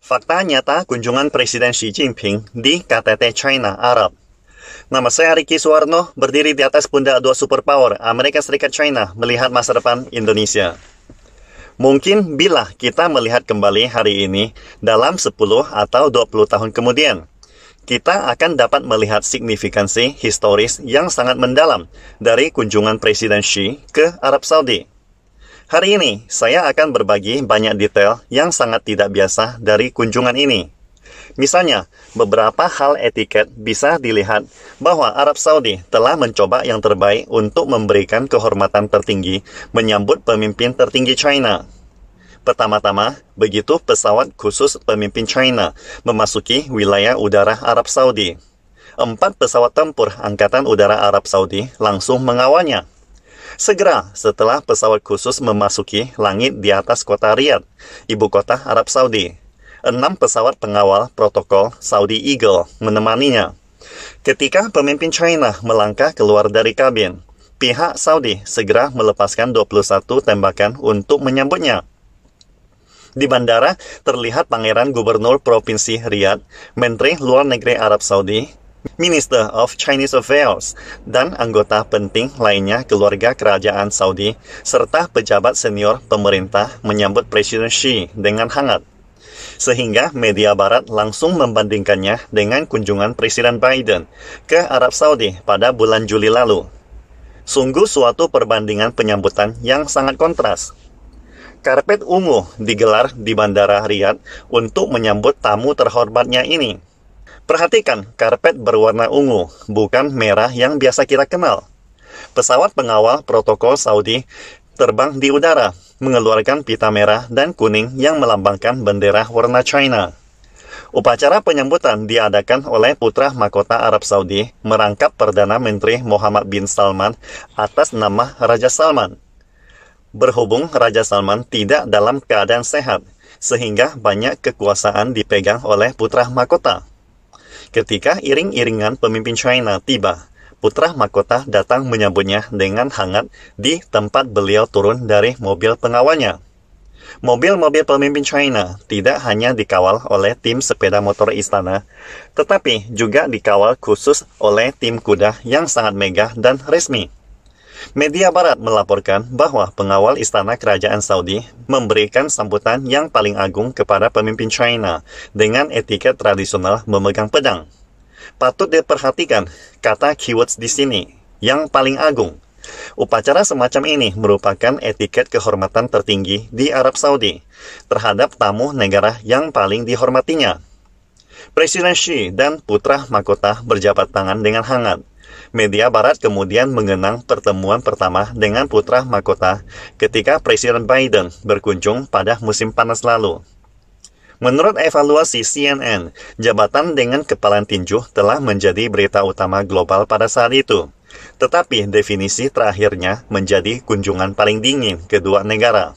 Fakta nyata kunjungan Presiden Xi Jinping di KTT China Arab. Nama saya Riki Suwarno, berdiri di atas pundak dua superpower, Amerika Serikat China, melihat masa depan Indonesia. Mungkin bila kita melihat kembali hari ini, dalam 10 atau 20 tahun kemudian, kita akan dapat melihat signifikansi historis yang sangat mendalam dari kunjungan Presiden Xi ke Arab Saudi. Hari ini, saya akan berbagi banyak detail yang sangat tidak biasa dari kunjungan ini. Misalnya, beberapa hal etiket bisa dilihat bahwa Arab Saudi telah mencoba yang terbaik untuk memberikan kehormatan tertinggi menyambut pemimpin tertinggi China. Pertama-tama, begitu pesawat khusus pemimpin China memasuki wilayah udara Arab Saudi, 4 pesawat tempur Angkatan Udara Arab Saudi langsung mengawalnya. Segera setelah pesawat khusus memasuki langit di atas kota Riyadh, ibu kota Arab Saudi, 6 pesawat pengawal protokol Saudi Eagle menemaninya. Ketika pemimpin China melangkah keluar dari kabin, pihak Saudi segera melepaskan 21 tembakan untuk menyambutnya. Di bandara, terlihat Pangeran Gubernur Provinsi Riyadh, Menteri Luar Negeri Arab Saudi, Minister of Chinese Affairs, dan anggota penting lainnya keluarga kerajaan Saudi, serta pejabat senior pemerintah menyambut Presiden Xi dengan hangat. Sehingga media barat langsung membandingkannya dengan kunjungan Presiden Biden ke Arab Saudi pada bulan Juli lalu. Sungguh suatu perbandingan penyambutan yang sangat kontras. Karpet ungu digelar di Bandara Riyadh untuk menyambut tamu terhormatnya ini. Perhatikan, karpet berwarna ungu, bukan merah yang biasa kita kenal. Pesawat pengawal protokol Saudi terbang di udara, mengeluarkan pita merah dan kuning yang melambangkan bendera warna China. Upacara penyambutan diadakan oleh putra mahkota Arab Saudi merangkap Perdana Menteri Mohammed bin Salman atas nama Raja Salman. Berhubung Raja Salman tidak dalam keadaan sehat, sehingga banyak kekuasaan dipegang oleh putra mahkota. Ketika iring-iringan pemimpin China tiba, putra mahkota datang menyambutnya dengan hangat di tempat beliau turun dari mobil pengawalnya. Mobil-mobil pemimpin China tidak hanya dikawal oleh tim sepeda motor istana, tetapi juga dikawal khusus oleh tim kuda yang sangat megah dan resmi. Media barat melaporkan bahwa pengawal istana kerajaan Saudi memberikan sambutan yang paling agung kepada pemimpin China dengan etiket tradisional memegang pedang. Patut diperhatikan kata keywords di sini, yang paling agung. Upacara semacam ini merupakan etiket kehormatan tertinggi di Arab Saudi terhadap tamu negara yang paling dihormatinya. Presiden Xi dan putra mahkota berjabat tangan dengan hangat. Media barat kemudian mengenang pertemuan pertama dengan putra mahkota ketika Presiden Biden berkunjung pada musim panas lalu. Menurut evaluasi CNN, jabatan dengan kepalan tinju telah menjadi berita utama global pada saat itu. Tetapi definisi terakhirnya menjadi kunjungan paling dingin kedua negara.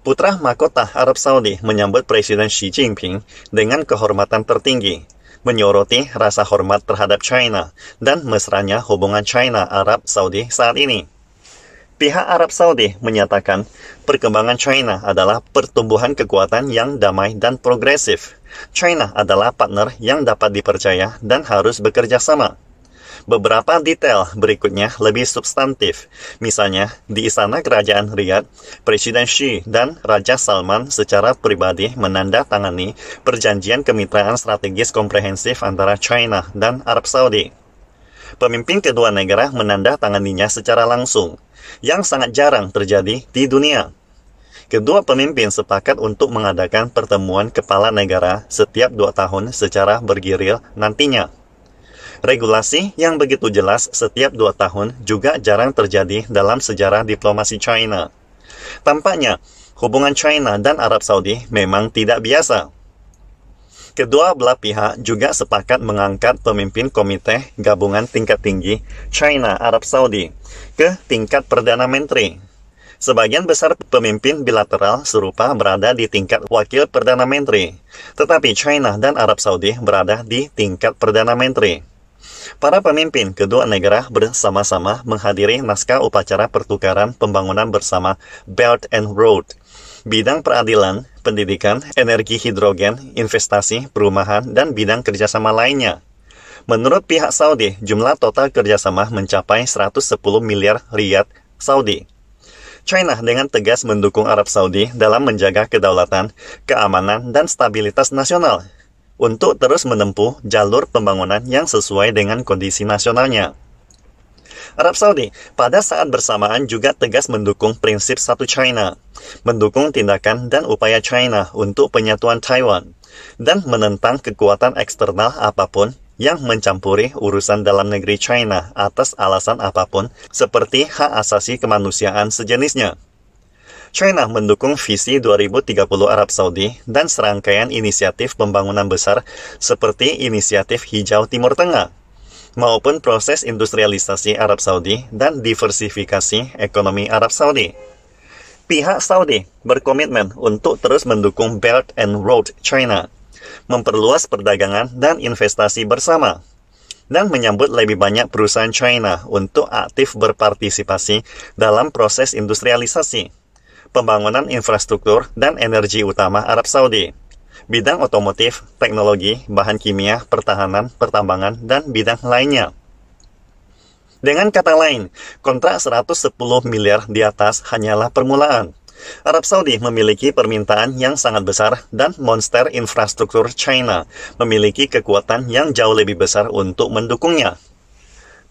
Putra mahkota Arab Saudi menyambut Presiden Xi Jinping dengan kehormatan tertinggi, menyoroti rasa hormat terhadap China dan mesranya hubungan China-Arab Saudi saat ini. Pihak Arab Saudi menyatakan perkembangan China adalah pertumbuhan kekuatan yang damai dan progresif. China adalah partner yang dapat dipercaya dan harus bekerja sama. Beberapa detail berikutnya lebih substantif. Misalnya, di Istana Kerajaan Riyadh, Presiden Xi dan Raja Salman secara pribadi menandatangani perjanjian kemitraan strategis komprehensif antara China dan Arab Saudi. Pemimpin kedua negara menandatanganinya secara langsung, yang sangat jarang terjadi di dunia. Kedua pemimpin sepakat untuk mengadakan pertemuan kepala negara setiap 2 tahun secara bergiril nantinya. Regulasi yang begitu jelas setiap 2 tahun juga jarang terjadi dalam sejarah diplomasi China. Tampaknya, hubungan China dan Arab Saudi memang tidak biasa. Kedua belah pihak juga sepakat mengangkat pemimpin Komite Gabungan Tingkat Tinggi China-Arab Saudi ke tingkat Perdana Menteri. Sebagian besar pemimpin bilateral serupa berada di tingkat Wakil Perdana Menteri, tetapi China dan Arab Saudi berada di tingkat Perdana Menteri. Para pemimpin kedua negara bersama-sama menghadiri naskah upacara pertukaran pembangunan bersama Belt and Road, bidang peradilan, pendidikan, energi hidrogen, investasi, perumahan, dan bidang kerjasama lainnya. Menurut pihak Saudi, jumlah total kerjasama mencapai 110 miliar riyal Saudi. China dengan tegas mendukung Arab Saudi dalam menjaga kedaulatan, keamanan, dan stabilitas nasional untuk terus menempuh jalur pembangunan yang sesuai dengan kondisi nasionalnya. Arab Saudi pada saat bersamaan juga tegas mendukung prinsip satu China, mendukung tindakan dan upaya China untuk penyatuan Taiwan, dan menentang kekuatan eksternal apapun yang mencampuri urusan dalam negeri China atas alasan apapun seperti hak asasi kemanusiaan sejenisnya. China mendukung visi 2030 Arab Saudi dan serangkaian inisiatif pembangunan besar seperti inisiatif Hijau Timur Tengah, maupun proses industrialisasi Arab Saudi dan diversifikasi ekonomi Arab Saudi. Pihak Saudi berkomitmen untuk terus mendukung Belt and Road China, memperluas perdagangan dan investasi bersama, dan menyambut lebih banyak perusahaan China untuk aktif berpartisipasi dalam proses industrialisasi, pembangunan infrastruktur dan energi utama Arab Saudi, bidang otomotif, teknologi, bahan kimia, pertahanan, pertambangan, dan bidang lainnya. Dengan kata lain, kontrak 110 miliar di atas hanyalah permulaan. Arab Saudi memiliki permintaan yang sangat besar dan monster infrastruktur China memiliki kekuatan yang jauh lebih besar untuk mendukungnya.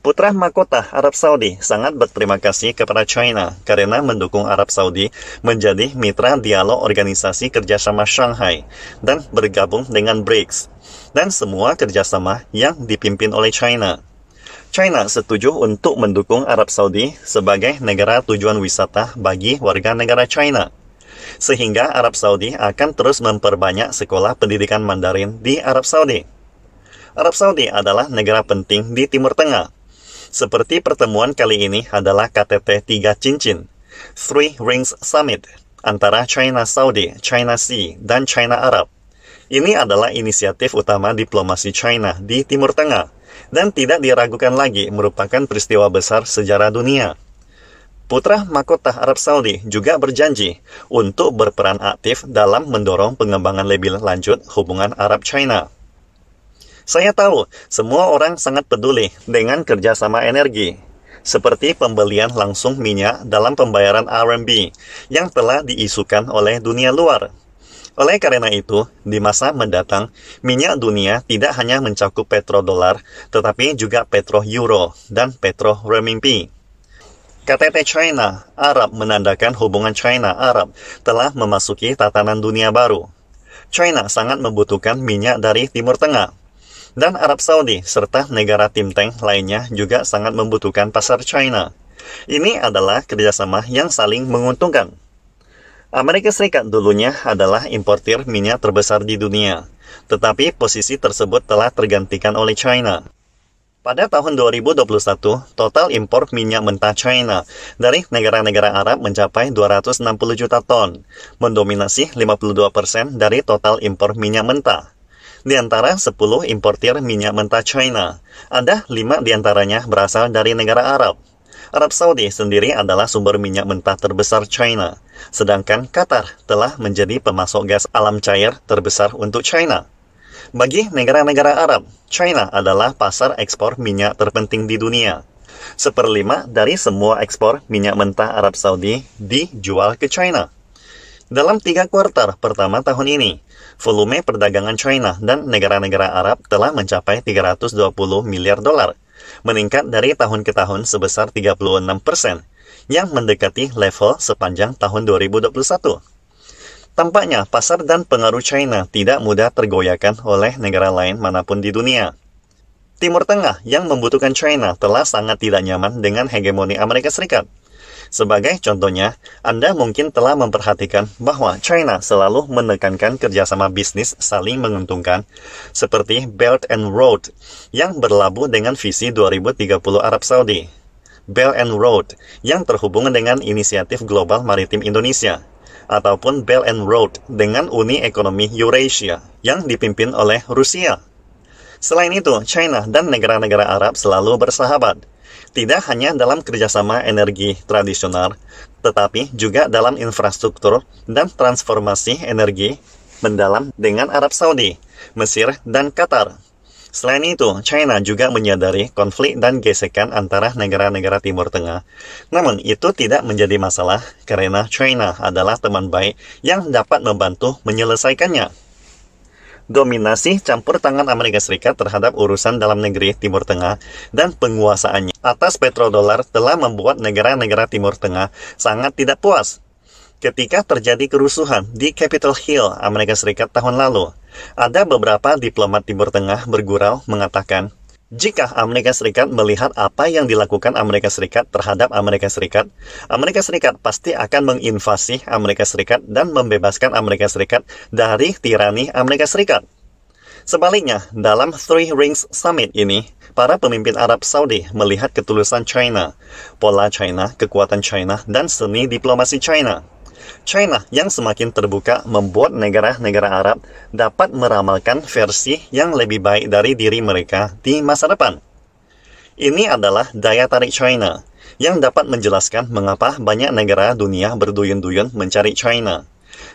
Putra mahkota Arab Saudi sangat berterima kasih kepada China karena mendukung Arab Saudi menjadi mitra dialog Organisasi Kerjasama Shanghai dan bergabung dengan BRICS dan semua kerjasama yang dipimpin oleh China. China setuju untuk mendukung Arab Saudi sebagai negara tujuan wisata bagi warga negara China, sehingga Arab Saudi akan terus memperbanyak sekolah pendidikan Mandarin di Arab Saudi. Arab Saudi adalah negara penting di Timur Tengah. Seperti pertemuan kali ini adalah KTT 3 cincin, Three Rings Summit, antara China Saudi, China Sea, dan China Arab. Ini adalah inisiatif utama diplomasi China di Timur Tengah, dan tidak diragukan lagi merupakan peristiwa besar sejarah dunia. Putra mahkota Arab Saudi juga berjanji untuk berperan aktif dalam mendorong pengembangan lebih lanjut hubungan Arab-China. Saya tahu semua orang sangat peduli dengan kerjasama energi, seperti pembelian langsung minyak dalam pembayaran RMB yang telah diisukan oleh dunia luar. Oleh karena itu, di masa mendatang, minyak dunia tidak hanya mencakup petrodolar, tetapi juga petro-euro dan petro-renminbi. KTT China Arab menandakan hubungan China Arab telah memasuki tatanan dunia baru. China sangat membutuhkan minyak dari Timur Tengah, dan Arab Saudi serta negara Tim Tank lainnya juga sangat membutuhkan pasar China. Ini adalah kerjasama yang saling menguntungkan. Amerika Serikat dulunya adalah importir minyak terbesar di dunia, tetapi posisi tersebut telah tergantikan oleh China. Pada tahun 2021, total impor minyak mentah China dari negara-negara Arab mencapai 260 juta ton, mendominasi 52% dari total impor minyak mentah. Di antara 10 importir minyak mentah China, ada 5 diantaranya berasal dari negara Arab. Arab Saudi sendiri adalah sumber minyak mentah terbesar China, sedangkan Qatar telah menjadi pemasok gas alam cair terbesar untuk China. Bagi negara-negara Arab, China adalah pasar ekspor minyak terpenting di dunia. 1/5 dari semua ekspor minyak mentah Arab Saudi dijual ke China. Dalam 3 kuartal pertama tahun ini, volume perdagangan China dan negara-negara Arab telah mencapai 320 miliar dolar, meningkat dari tahun ke tahun sebesar 36%, yang mendekati level sepanjang tahun 2021. Tampaknya pasar dan pengaruh China tidak mudah tergoyahkan oleh negara lain manapun di dunia. Timur Tengah yang membutuhkan China telah sangat tidak nyaman dengan hegemoni Amerika Serikat. Sebagai contohnya, Anda mungkin telah memperhatikan bahwa China selalu menekankan kerjasama bisnis saling menguntungkan, seperti Belt and Road yang berlabuh dengan visi 2030 Arab Saudi, Belt and Road yang terhubung dengan inisiatif global maritim Indonesia, ataupun Belt and Road dengan Uni Ekonomi Eurasia yang dipimpin oleh Rusia. Selain itu, China dan negara-negara Arab selalu bersahabat, tidak hanya dalam kerjasama energi tradisional, tetapi juga dalam infrastruktur dan transformasi energi mendalam dengan Arab Saudi, Mesir, dan Qatar. Selain itu, China juga menyadari konflik dan gesekan antara negara-negara Timur Tengah. Namun, itu tidak menjadi masalah karena China adalah teman baik yang dapat membantu menyelesaikannya. Dominasi campur tangan Amerika Serikat terhadap urusan dalam negeri Timur Tengah dan penguasaannya atas petrodolar telah membuat negara-negara Timur Tengah sangat tidak puas. Ketika terjadi kerusuhan di Capitol Hill, Amerika Serikat tahun lalu, ada beberapa diplomat Timur Tengah bergurau mengatakan, jika Amerika Serikat melihat apa yang dilakukan Amerika Serikat terhadap Amerika Serikat pasti akan menginvasi Amerika Serikat dan membebaskan Amerika Serikat dari tirani Amerika Serikat. Sebaliknya, dalam Three Rings Summit ini, para pemimpin Arab Saudi melihat ketulusan China, pola China, kekuatan China, dan seni diplomasi China. China yang semakin terbuka membuat negara-negara Arab dapat meramalkan versi yang lebih baik dari diri mereka di masa depan. Ini adalah daya tarik China yang dapat menjelaskan mengapa banyak negara dunia berduyun-duyun mencari China.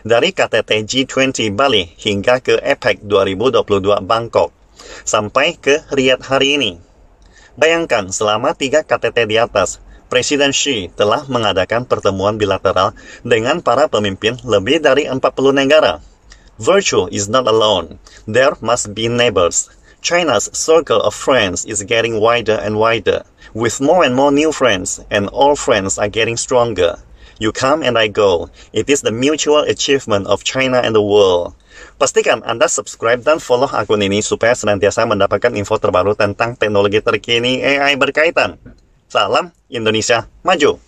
Dari KTT G20 Bali hingga ke APEC 2022 Bangkok, sampai ke Riyadh hari ini. Bayangkan selama 3 KTT di atas, Presiden Xi telah mengadakan pertemuan bilateral dengan para pemimpin lebih dari 40 negara. Virtue is not alone. There must be neighbors. China's circle of friends is getting wider and wider, with more and more new friends, and all friends are getting stronger. You come and I go. It is the mutual achievement of China and the world. Pastikan Anda subscribe dan follow akun ini supaya senantiasa mendapatkan info terbaru tentang teknologi terkini AI berkaitan. Salam Indonesia Maju!